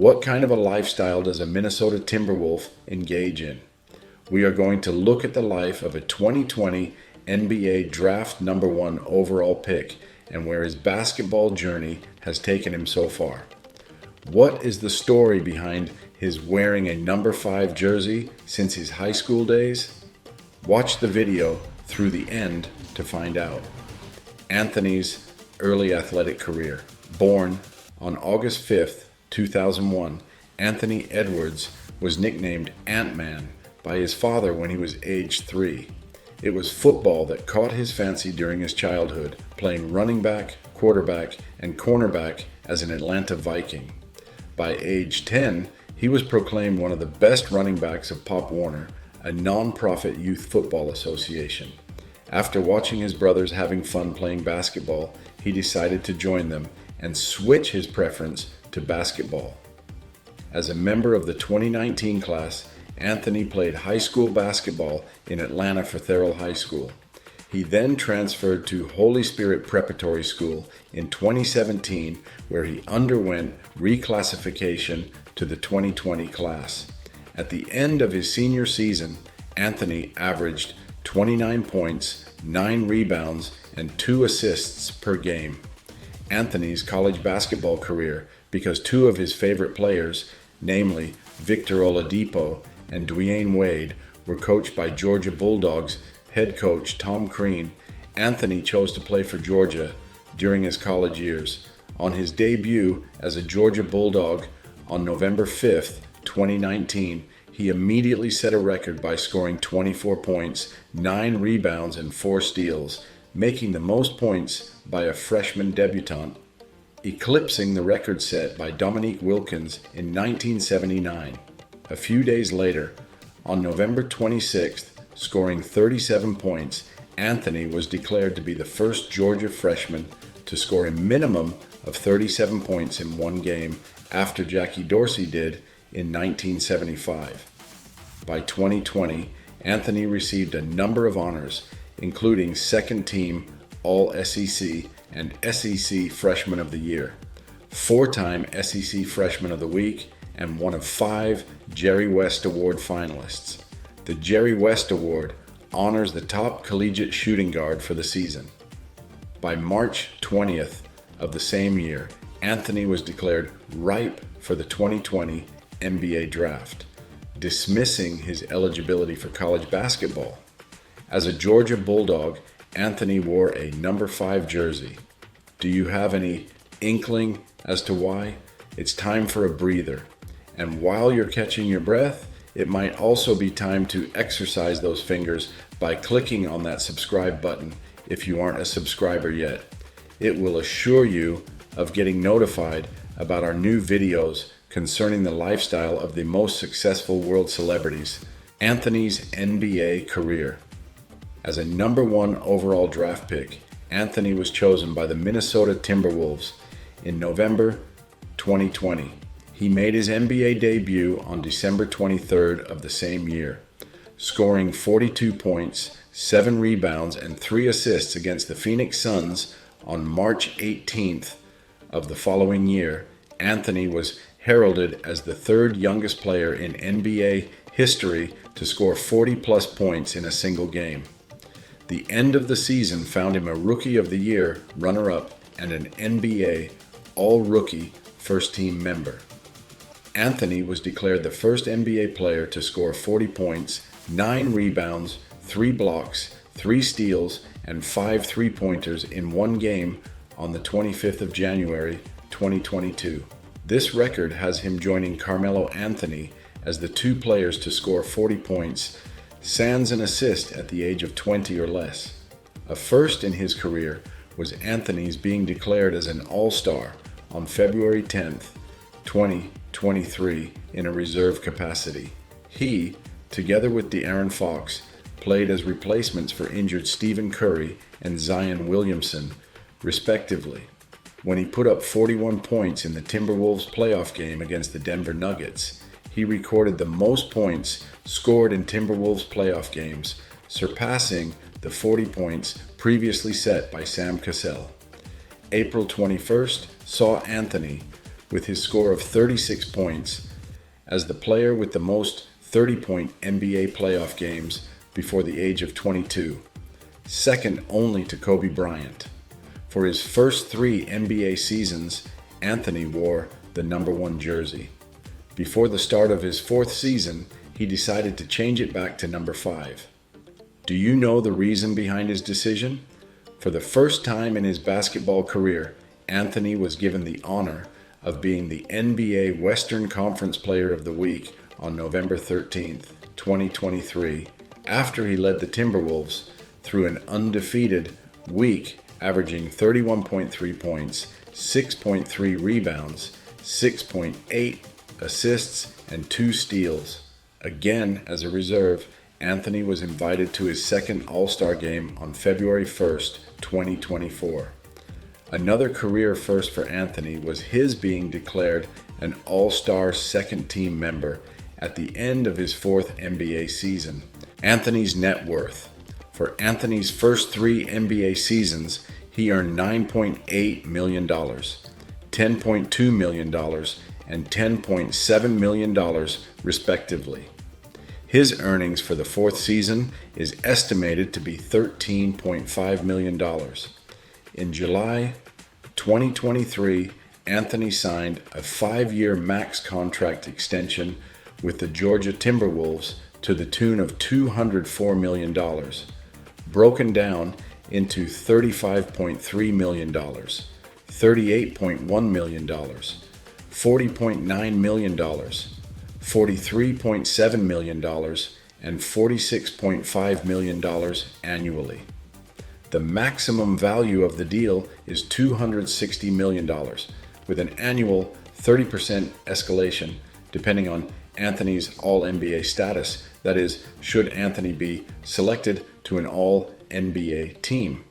What kind of a lifestyle does a Minnesota Timberwolf engage in? We are going to look at the life of a 2020 NBA draft number 1 overall pick and where his basketball journey has taken him so far. What is the story behind his wearing a number 5 jersey since his high school days? Watch the video through the end to find out. Anthony's early athletic career. Born on August 5th, 2001, Anthony Edwards was nicknamed Ant-Man by his father when he was age 3. It was football that caught his fancy during his childhood, playing running back, quarterback, and cornerback as an Atlanta Viking. By age 10, he was proclaimed one of the best running backs of Pop Warner, a non-profit youth football association. After watching his brothers having fun playing basketball, he decided to join them and switch his preference to basketball. As a member of the 2019 class, Anthony played high school basketball in Atlanta for Therrell High School. He then transferred to Holy Spirit Preparatory School in 2017, where he underwent reclassification to the 2020 class. At the end of his senior season, Anthony averaged 29 points, 9 rebounds, and 2 assists per game. Anthony's college basketball career, because 2 of his favorite players, namely Victor Oladipo and Dwyane Wade, were coached by Georgia Bulldogs head coach Tom Crean, Anthony chose to play for Georgia during his college years. On his debut as a Georgia Bulldog on November 5th, 2019, he immediately set a record by scoring 24 points, 9 rebounds, and 4 steals, making the most points by a freshman debutant, eclipsing the record set by Dominique Wilkins in 1979. A few days later, on November 26th, scoring 37 points, Anthony was declared to be the first Georgia freshman to score a minimum of 37 points in one game after Jackie Dorsey did in 1975. By 2020, Anthony received a number of honors, including second team All-SEC and SEC Freshman of the Year, 4-time SEC Freshman of the Week, and one of 5 Jerry West Award finalists. The Jerry West Award honors the top collegiate shooting guard for the season. By March 20th of the same year, Anthony was declared ripe for the 2020 NBA Draft, dismissing his eligibility for college basketball. As a Georgia Bulldog, Anthony wore a number 5 jersey. Do you have any inkling as to why? It's time for a breather. And while you're catching your breath, it might also be time to exercise those fingers by clicking on that subscribe button if you aren't a subscriber yet. It will assure you of getting notified about our new videos concerning the lifestyle of the most successful world celebrities. Anthony's NBA career. As a number 1 overall draft pick, Anthony was chosen by the Minnesota Timberwolves in November 2020. He made his NBA debut on December 23rd of the same year, scoring 42 points, 7 rebounds, and 3 assists against the Phoenix Suns on March 18th of the following year. Anthony was heralded as the 3rd youngest player in NBA history to score 40-plus points in a single game. The end of the season found him a Rookie of the Year runner-up and an NBA All-Rookie first-team member. Anthony was declared the first NBA player to score 40 points, 9 rebounds, 3 blocks, 3 steals, and 5 three-pointers in one game on the 25th of January, 2022. This record has him joining Carmelo Anthony as the 2 players to score 40 points, sans an assist at the age of 20 or less. A first in his career was Anthony's being declared as an All-Star on February 10th, 2023 in a reserve capacity. He, together with De'Aaron Fox, played as replacements for injured Stephen Curry and Zion Williamson, respectively. When he put up 41 points in the Timberwolves playoff game against the Denver Nuggets, he recorded the most points scored in Timberwolves playoff games, surpassing the 40 points previously set by Sam Cassell. April 21st saw Anthony with his score of 36 points as the player with the most 30-point NBA playoff games before the age of 22, second only to Kobe Bryant. For his first 3 NBA seasons, Anthony wore the number 1 jersey. Before the start of his 4th season, he decided to change it back to number 5. Do you know the reason behind his decision? For the first time in his basketball career, Anthony was given the honor of being the NBA Western Conference Player of the Week on November 13th, 2023, after he led the Timberwolves through an undefeated week, averaging 31.3 points, 6.3 rebounds, 6.8 assists, and 2 steals. Again, as a reserve, Anthony was invited to his second All-Star game on February 1st, 2024. Another career first for Anthony was his being declared an All-Star second-team member at the end of his 4th NBA season. Anthony's net worth. For Anthony's first 3 NBA seasons, he earned $9.8 million, $10.2 million, and $10.7 million, respectively. His earnings for the 4th season is estimated to be $13.5 million. In July 2023, Anthony signed a 5-year max contract extension with the Georgia Timberwolves to the tune of $204 million, broken down into $35.3 million, $38.1 million, $40.9 million, $43.7 million, and $46.5 million annually. The maximum value of the deal is $260 million, with an annual 30% escalation depending on Anthony's All-NBA status. That is, should Anthony be selected to an All-NBA team.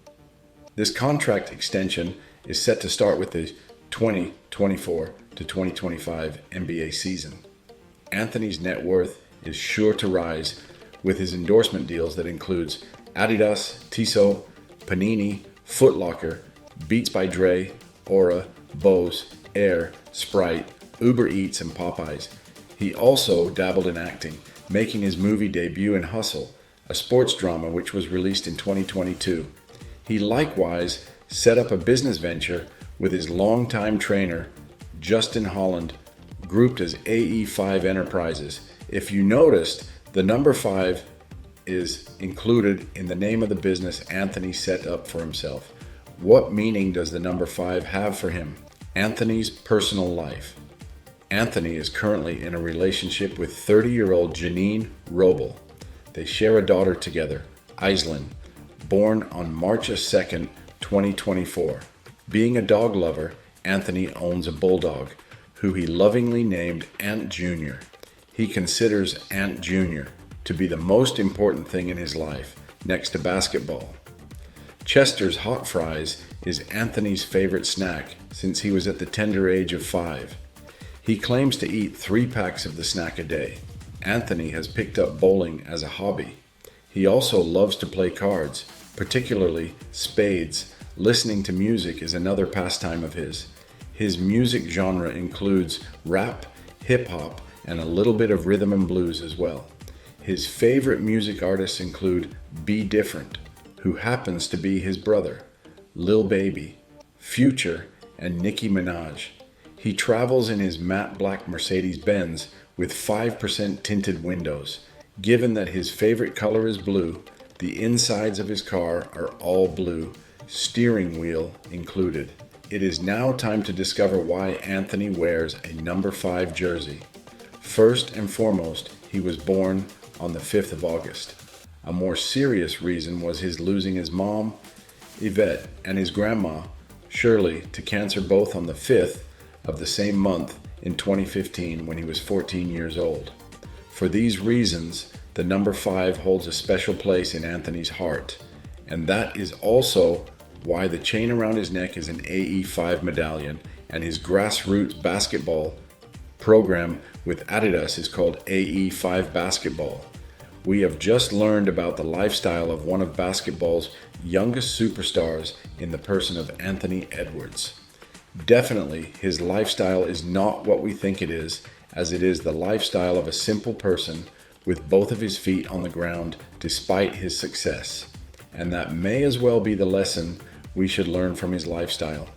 This contract extension is set to start with the 2024 to 2025 NBA season. Anthony's net worth is sure to rise with his endorsement deals that includes Adidas, Tissot, Panini, Foot Locker, Beats by Dre, Aura, Bose, Air, Sprite, Uber Eats, and Popeyes. He also dabbled in acting, making his movie debut in Hustle, a sports drama which was released in 2022. He likewise set up a business venture with his longtime trainer, Justin Holland, grouped as AE5 Enterprises. If you noticed, the number 5 is included in the name of the business Anthony set up for himself. What meaning does the number 5 have for him? Anthony's personal life. Anthony is currently in a relationship with 30-year-old Janine Robel. They share a daughter together, Aislinn, born on March 2nd, 2024. Being a dog lover, Anthony owns a bulldog, who he lovingly named Ant Jr. He considers Ant Jr. to be the most important thing in his life, next to basketball. Chester's Hot Fries is Anthony's favorite snack since he was at the tender age of 5. He claims to eat 3 packs of the snack a day. Anthony has picked up bowling as a hobby. He also loves to play cards, particularly spades. Listening to music is another pastime of his. His music genre includes rap, hip-hop, and a little bit of rhythm and blues as well. His favorite music artists include Be Different, who happens to be his brother, Lil Baby, Future, and Nicki Minaj. He travels in his matte black Mercedes-Benz with 5% tinted windows. Given that his favorite color is blue, the insides of his car are all blue, steering wheel included. It is now time to discover why Anthony wears a number 5 jersey. First and foremost, he was born on the 5th of August. A more serious reason was his losing his mom, Yvette, and his grandma, Shirley, to cancer both on the 5th of the same month in 2015 when he was 14 years old. For these reasons, the number 5 holds a special place in Anthony's heart, and that is also why the chain around his neck is an AE5 medallion, and his grassroots basketball program with Adidas is called AE5 Basketball. We have just learned about the lifestyle of one of basketball's youngest superstars in the person of Anthony Edwards. Definitely, his lifestyle is not what we think it is, as it is the lifestyle of a simple person with both of his feet on the ground despite his success. And that may as well be the lesson we should learn from his lifestyle.